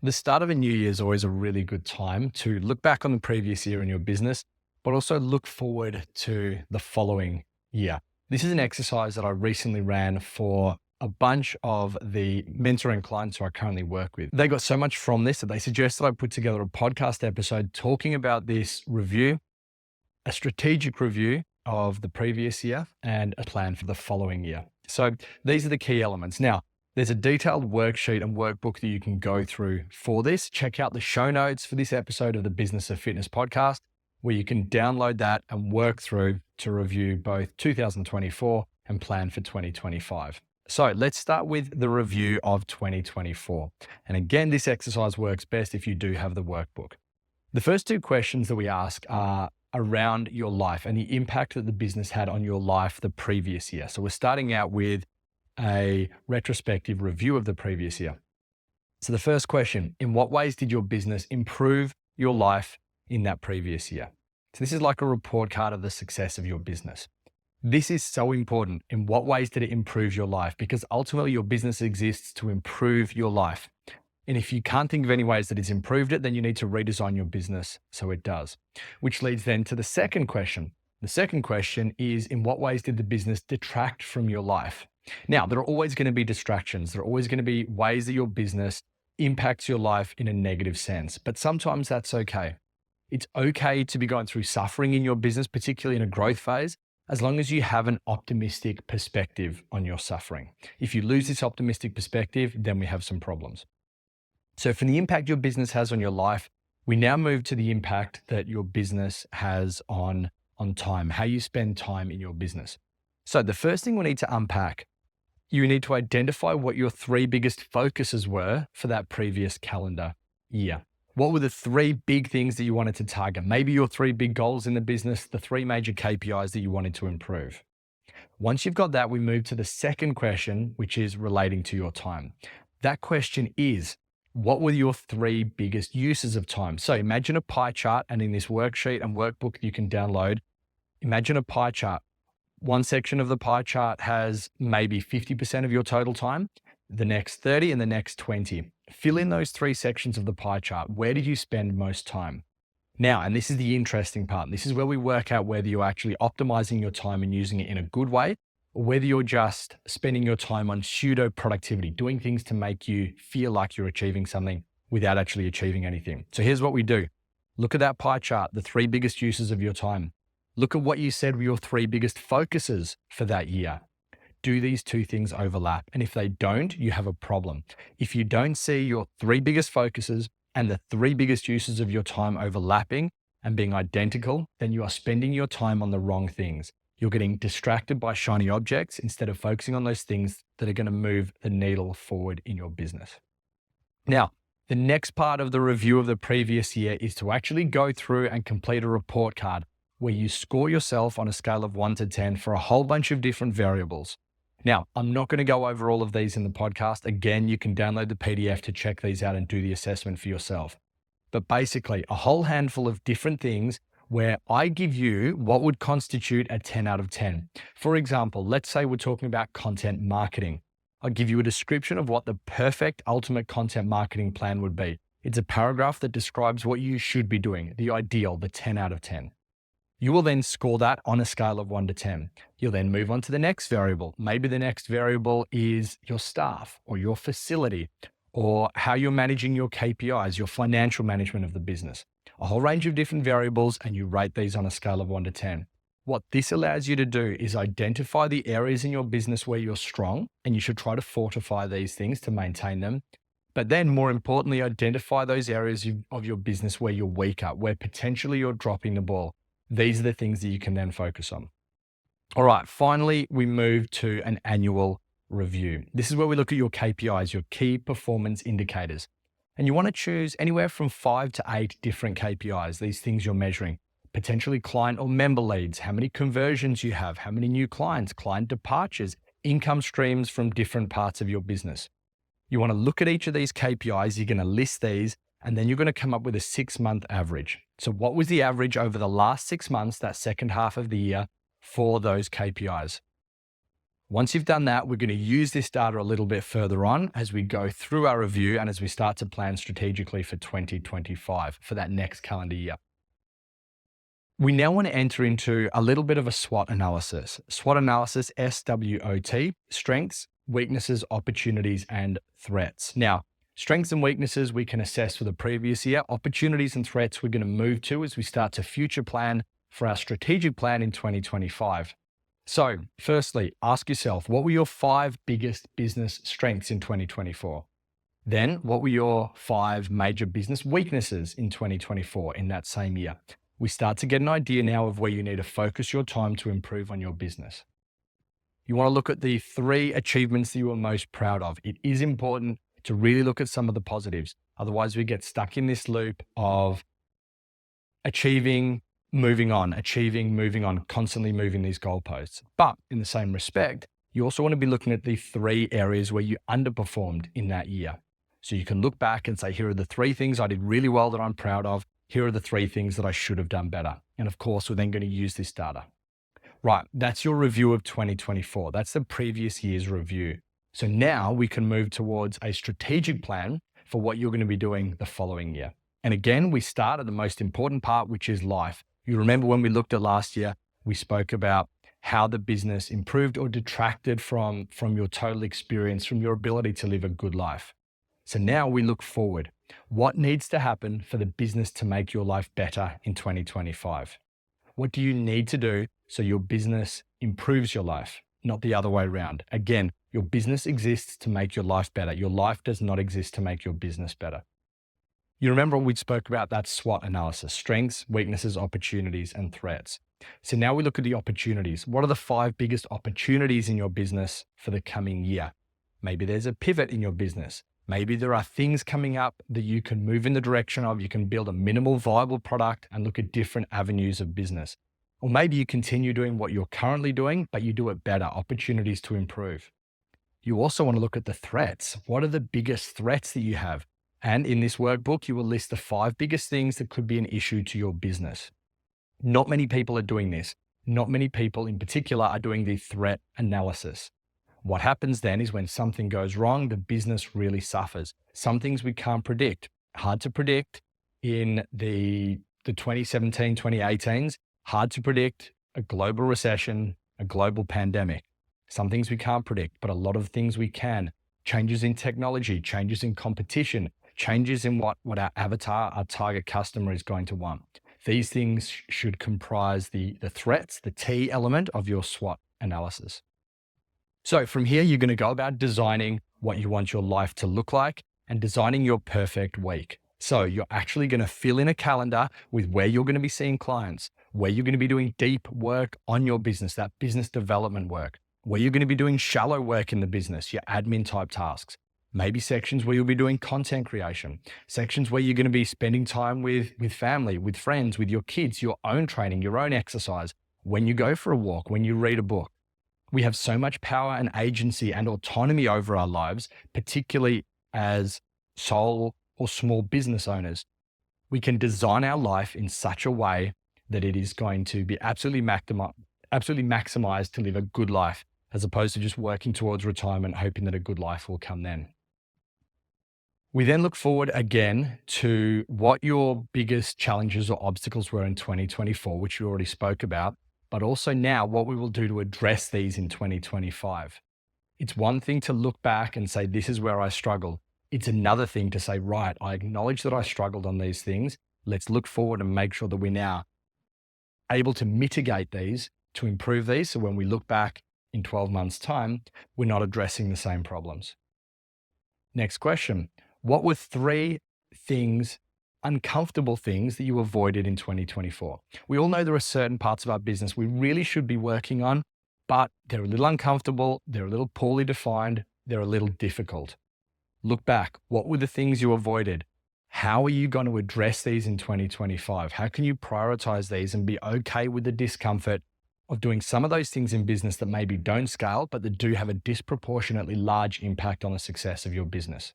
The start of a new year is always a really good time to look back on the previous year in your business, but also look forward to the following year. This is an exercise that I recently ran for a bunch of the mentoring clients who I currently work with. They got so much from this that they suggested I put together a podcast episode talking about this review, a strategic review of the previous year, and a plan for the following year. So these are the key elements. Now, there's a detailed worksheet and workbook that you can go through for this. Check out the show notes for this episode of the Business of Fitness podcast, where you can download that and work through to review both 2024 and plan for 2025. So let's start with the review of 2024. And again, this exercise works best if you do have the workbook. The first two questions that we ask are around your life and the impact that the business had on your life the previous year. So we're starting out with a retrospective review of the previous year. So the first question, in what ways did your business improve your life in that previous year? So this is like a report card of the success of your business. This is so important. In what ways did it improve your life? Because ultimately your business exists to improve your life. And if you can't think of any ways that it's improved it, then you need to redesign your business so it does. Which leads then to the second question. The second question is, in what ways did the business detract from your life? Now, there are always going to be distractions. There are always going to be ways that your business impacts your life in a negative sense, but sometimes that's okay. It's okay to be going through suffering in your business, particularly in a growth phase, as long as you have an optimistic perspective on your suffering. If you lose this optimistic perspective, then we have some problems. So from the impact your business has on your life, we now move to the impact that your business has on time, how you spend time in your business. So the first thing we need to unpack, you need to identify what your three biggest focuses were for that previous calendar year. What were the three big things that you wanted to target? Maybe your three big goals in the business, the three major KPIs that you wanted to improve. Once you've got that, we move to the second question, which is relating to your time. That question is, what were your three biggest uses of time? So imagine a pie chart, and in this worksheet and workbook you can download, imagine a pie chart. One section of the pie chart has maybe 50% of your total time, the next 30 and the next 20. Fill in those three sections of the pie chart. Where did you spend most time? Now, and this is the interesting part. This is where we work out whether you're actually optimizing your time and using it in a good way, or whether you're just spending your time on pseudo-productivity, doing things to make you feel like you're achieving something without actually achieving anything. So here's what we do. Look at that pie chart, the three biggest uses of your time. Look at what you said were your three biggest focuses for that year. Do these two things overlap? And if they don't, you have a problem. If you don't see your three biggest focuses and the three biggest uses of your time overlapping and being identical, then you are spending your time on the wrong things. You're getting distracted by shiny objects instead of focusing on those things that are going to move the needle forward in your business. Now, the next part of the review of the previous year is to actually go through and complete a report card where you score yourself on a scale of 1 to 10 for a whole bunch of different variables. Now, I'm not going to go over all of these in the podcast. Again, you can download the PDF to check these out and do the assessment for yourself. But basically, a whole handful of different things where I give you what would constitute a 10 out of 10. For example, let's say we're talking about content marketing. I'll give you a description of what the perfect ultimate content marketing plan would be. It's a paragraph that describes what you should be doing, the ideal, the 10 out of 10. You will then score that on a scale of 1 to 10. You'll then move on to the next variable. Maybe the next variable is your staff or your facility or how you're managing your KPIs, your financial management of the business. A whole range of different variables, and you rate these on a scale of 1 to 10. What this allows you to do is identify the areas in your business where you're strong, and you should try to fortify these things to maintain them. But then more importantly, identify those areas of your business where you're weaker, where potentially you're dropping the ball. These are the things that you can then focus on. All right, finally, we move to an annual review. This is where we look at your KPIs, your key performance indicators. And you want to choose anywhere from 5 to 8 different KPIs, these things you're measuring. Potentially client or member leads, how many conversions you have, how many new clients, client departures, income streams from different parts of your business. You want to look at each of these KPIs, you're going to list these, and then you're going to come up with a 6-month average. So what was the average over the last 6 months, that second half of the year, for those KPIs? Once you've done that, we're going to use this data a little bit further on as we go through our review and as we start to plan strategically for 2025 for that next calendar year. We now want to enter into a little bit of a SWOT analysis. SWOT analysis, SWOT, strengths, weaknesses, opportunities, and threats. Now, strengths and weaknesses we can assess for the previous year. Opportunities and threats we're going to move to as we start to future plan for our strategic plan in 2025. So, firstly, ask yourself, what were your 5 biggest business strengths in 2024? Then, what were your 5 major business weaknesses in 2024 in that same year? We start to get an idea now of where you need to focus your time to improve on your business. You want to look at the 3 achievements that you are most proud of. It is important to really look at some of the positives. Otherwise, we get stuck in this loop of achieving, moving on, constantly moving these goalposts. But in the same respect, you also want to be looking at the 3 areas where you underperformed in that year. So you can look back and say, here are the 3 things I did really well that I'm proud of. Here are the 3 things that I should have done better. And of course, we're then going to use this data. Right, that's your review of 2024. That's the previous year's review. So now we can move towards a strategic plan for what you're going to be doing the following year. And again, we start at the most important part, which is life. You remember when we looked at last year, we spoke about how the business improved or detracted from your total experience, from your ability to live a good life. So now we look forward. What needs to happen for the business to make your life better in 2025? What do you need to do so your business improves your life, not the other way around? Again, your business exists to make your life better. Your life does not exist to make your business better. You remember we spoke about that SWOT analysis, strengths, weaknesses, opportunities, and threats. So now we look at the opportunities. What are the 5 biggest opportunities in your business for the coming year? Maybe there's a pivot in your business. Maybe there are things coming up that you can move in the direction of. You can build a minimal viable product and look at different avenues of business. Or maybe you continue doing what you're currently doing, but you do it better, opportunities to improve. You also want to look at the threats. What are the biggest threats that you have? And in this workbook, you will list the 5 biggest things that could be an issue to your business. Not many people are doing this. Not many people in particular are doing the threat analysis. What happens then is when something goes wrong, the business really suffers. Some things we can't predict. Hard to predict in the 2017, 2018s. Hard to predict a global recession, a global pandemic. Some things we can't predict, but a lot of things we can. Changes in technology, changes in competition, changes in what our avatar, our target customer is going to want. These things should comprise the threats, the T element of your SWOT analysis. So from here, you're going to go about designing what you want your life to look like and designing your perfect week. So you're actually going to fill in a calendar with where you're going to be seeing clients, where you're going to be doing deep work on your business, that business development work, where you're going to be doing shallow work in the business, your admin type tasks, maybe sections where you'll be doing content creation, sections where you're going to be spending time with family, with friends, with your kids, your own training, your own exercise, when you go for a walk, when you read a book. We have so much power and agency and autonomy over our lives, particularly as sole or small business owners. We can design our life in such a way that it is going to be absolutely maximized to live a good life, as opposed to just working towards retirement, hoping that a good life will come then. We then look forward again to what your biggest challenges or obstacles were in 2024, which we already spoke about, but also now what we will do to address these in 2025. It's one thing to look back and say, this is where I struggled. It's another thing to say, right, I acknowledge that I struggled on these things. Let's look forward and make sure that we're now able to mitigate these, to improve these. So when we look back in 12 months' time, we're not addressing the same problems. Next question. What were 3 things, uncomfortable things that you avoided in 2024? We all know there are certain parts of our business we really should be working on, but they're a little uncomfortable, they're a little poorly defined, they're a little difficult. Look back. What were the things you avoided? How are you going to address these in 2025? How can you prioritize these and be okay with the discomfort of doing some of those things in business that maybe don't scale, but that do have a disproportionately large impact on the success of your business?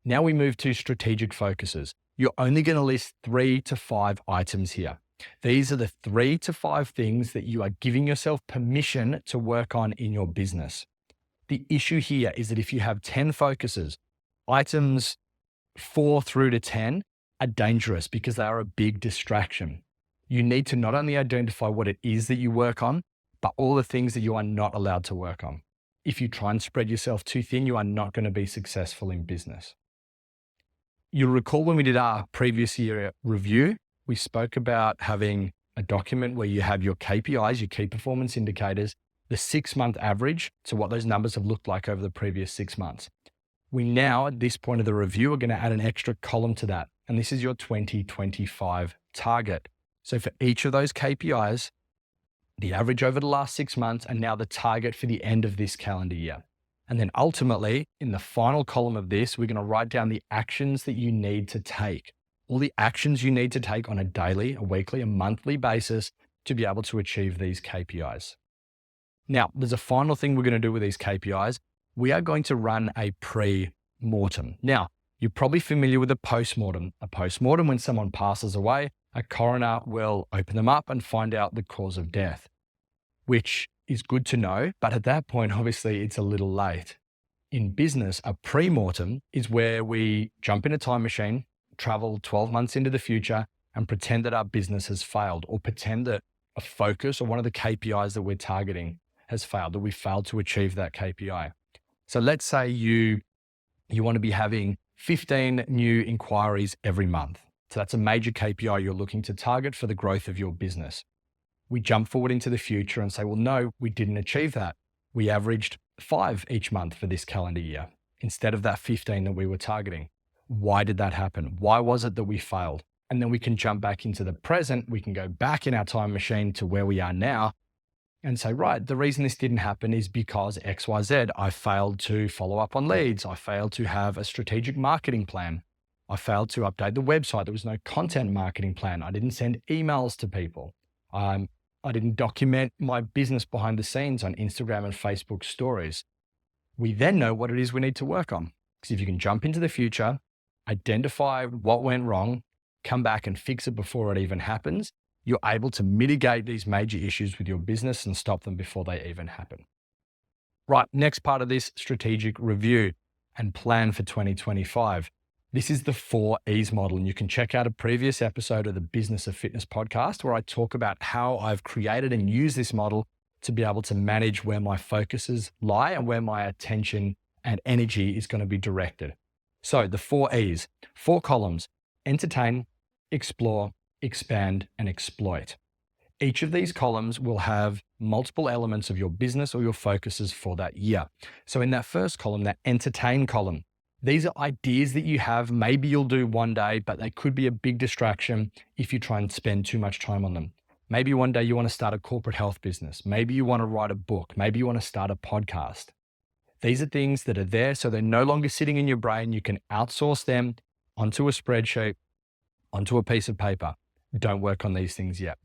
Now we move to strategic focuses. You're only going to list 3 to 5 items here. These are the 3 to 5 things that you are giving yourself permission to work on in your business. The issue here is that if you have 10 focuses, items 4 through to 10 are dangerous because they are a big distraction. You need to not only identify what it is that you work on, but all the things that you are not allowed to work on. If you try and spread yourself too thin, you are not going to be successful in business. You'll recall when we did our previous year review, we spoke about having a document where you have your KPIs, your key performance indicators, the 6-month average to what those numbers have looked like over the previous 6 months. We now, at this point of the review, are going to add an extra column to that. And this is your 2025 target. So for each of those KPIs, the average over the last 6 months, and now the target for the end of this calendar year. And then ultimately, in the final column of this, we're going to write down the actions that you need to take. All the actions you need to take on a daily, a weekly, a monthly basis to be able to achieve these KPIs. Now, there's a final thing we're going to do with these KPIs. We are going to run a pre-mortem. Now, you're probably familiar with a post-mortem. A post-mortem, when someone passes away, a coroner will open them up and find out the cause of death, which is good to know. But at that point, obviously, it's a little late. In business, a pre-mortem is where we jump in a time machine, travel 12 months into the future, and pretend that our business has failed, or pretend that a focus or one of the KPIs that we're targeting has failed, that we failed to achieve that KPI. So let's say you want to be having 15 new inquiries every month. So that's a major KPI you're looking to target for the growth of your business. We jump forward into the future and say, well, no, we didn't achieve that. We averaged 5 each month for this calendar year instead of that 15 that we were targeting. Why did that happen? Why was it that we failed? And then we can jump back into the present. We can go back in our time machine to where we are now and say, right, the reason this didn't happen is because XYZ. I failed to follow up on leads. I failed to have a strategic marketing plan. I failed to update the website. There was no content marketing plan. I didn't send emails to people. I didn't document my business behind the scenes on Instagram and Facebook stories. We then know what it is we need to work on. Because if you can jump into the future, identify what went wrong, come back and fix it before it even happens, you're able to mitigate these major issues with your business and stop them before they even happen. Right, next part of this strategic review and plan for 2025. This is the 4 E's model, and you can check out a previous episode of the Business of Fitness podcast where I talk about how I've created and used this model to be able to manage where my focuses lie and where my attention and energy is going to be directed. So the 4 E's, 4 columns: entertain, explore, expand, and exploit. Each of these columns will have multiple elements of your business or your focuses for that year. So in that first column, that entertain column, these are ideas that you have. Maybe you'll do one day, but they could be a big distraction if you try and spend too much time on them. Maybe one day you want to start a corporate health business. Maybe you want to write a book. Maybe you want to start a podcast. These are things that are there, so they're no longer sitting in your brain. You can outsource them onto a spreadsheet, onto a piece of paper. Don't work on these things yet.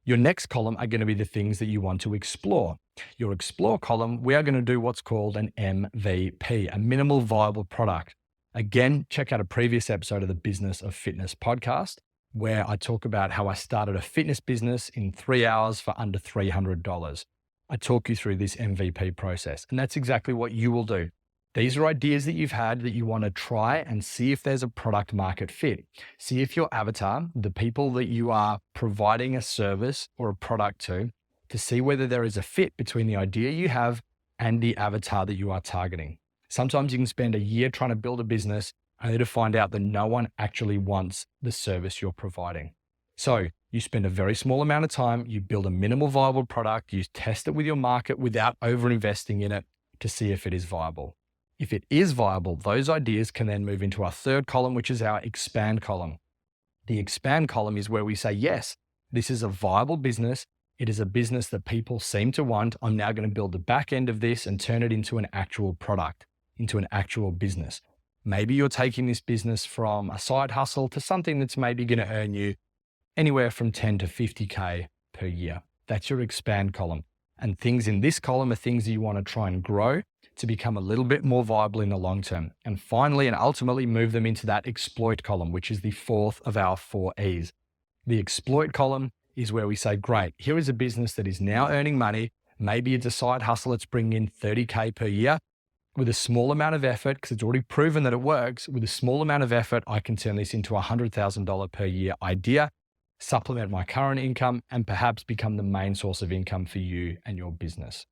Your next column are going to be the things that you want to explore. Your explore column, we are going to do what's called an MVP, a minimal viable product. Again, check out a previous episode of the Business of Fitness podcast, where I talk about how I started a fitness business in 3 hours for under $300. I talk you through this MVP process, and that's exactly what you will do. These are ideas that you've had that you want to try and see if there's a product market fit. See if your avatar, the people that you are providing a service or a product to see whether there is a fit between the idea you have and the avatar that you are targeting. Sometimes you can spend a year trying to build a business only to find out that no one actually wants the service you're providing. So you spend a very small amount of time, you build a minimal viable product, you test it with your market without over-investing in it to see if it is viable. If it is viable, those ideas can then move into our third column, which is our expand column. The expand column is where we say, yes, this is a viable business. It is a business that people seem to want. I'm now going to build the back end of this and turn it into an actual product, into an actual business. Maybe you're taking this business from a side hustle to something that's maybe going to earn you anywhere from 10 to 50K per year. That's your expand column. And things in this column are things that you want to try and grow to become a little bit more viable in the long term. And finally, and ultimately move them into that exploit column, which is the fourth of our 4 E's. The exploit column is where we say, great, here is a business that is now earning money. Maybe it's a side hustle that's bringing in 30K per year. With a small amount of effort, because it's already proven that it works, with a small amount of effort, I can turn this into a $100,000 per year idea, supplement my current income, and perhaps become the main source of income for you and your business.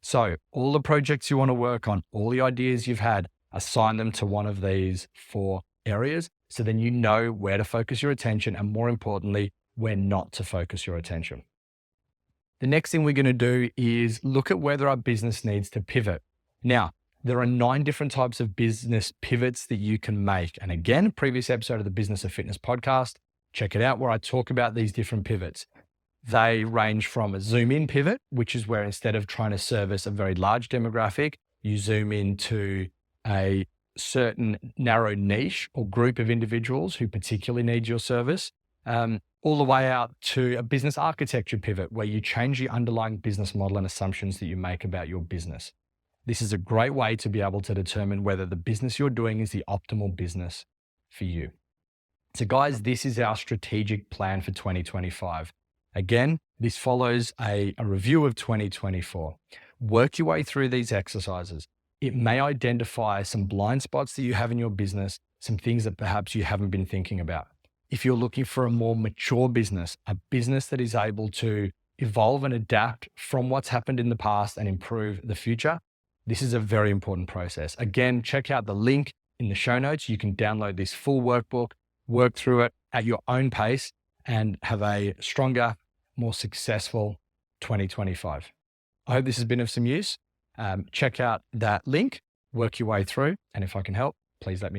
So all the projects you want to work on, all the ideas you've had, assign them to one of these 4 areas. So then you know where to focus your attention, and more importantly, where not to focus your attention. The next thing we're going to do is look at whether our business needs to pivot. Now, there are 9 different types of business pivots that you can make. And again, previous episode of the Business of Fitness podcast, check it out where I talk about these different pivots. They range from a zoom in pivot, which is where instead of trying to service a very large demographic, you zoom into a certain narrow niche or group of individuals who particularly need your service, all the way out to a business architecture pivot where you change the underlying business model and assumptions that you make about your business. This is a great way to be able to determine whether the business you're doing is the optimal business for you. So guys, this is our strategic plan for 2025. Again, this follows a review of 2024. Work your way through these exercises. It may identify some blind spots that you have in your business, some things that perhaps you haven't been thinking about. If you're looking for a more mature business, a business that is able to evolve and adapt from what's happened in the past and improve the future, this is a very important process. Again, check out the link in the show notes. You can download this full workbook, work through it at your own pace, and have a stronger, more successful 2025. I hope this has been of some use. Check out that link, work your way through, and if I can help, please let me know.